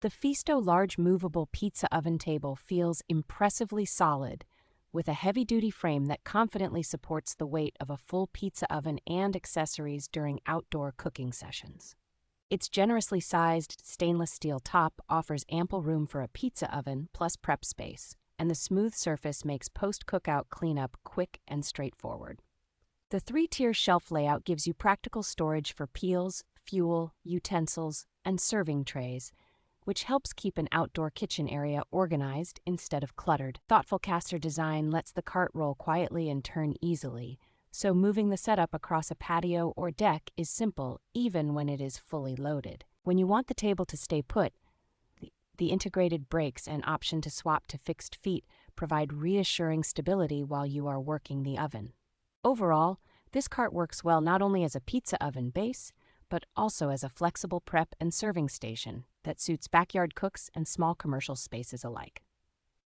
The Feasto large movable pizza oven table feels impressively solid, with a heavy-duty frame that confidently supports the weight of a full pizza oven and accessories during outdoor cooking sessions. Its generously sized stainless steel top offers ample room for a pizza oven plus prep space, and the smooth surface makes post-cookout cleanup quick and straightforward. The three-tier shelf layout gives you practical storage for peels, fuel, utensils, and serving trays, which helps keep an outdoor kitchen area organized instead of cluttered. Thoughtful caster design lets the cart roll quietly and turn easily, so moving the setup across a patio or deck is simple even when it is fully loaded. When you want the table to stay put, the integrated brakes and option to swap to fixed feet provide reassuring stability while you are working the oven. Overall, this cart works well not only as a pizza oven base, but also as a flexible prep and serving station that suits backyard cooks and small commercial spaces alike.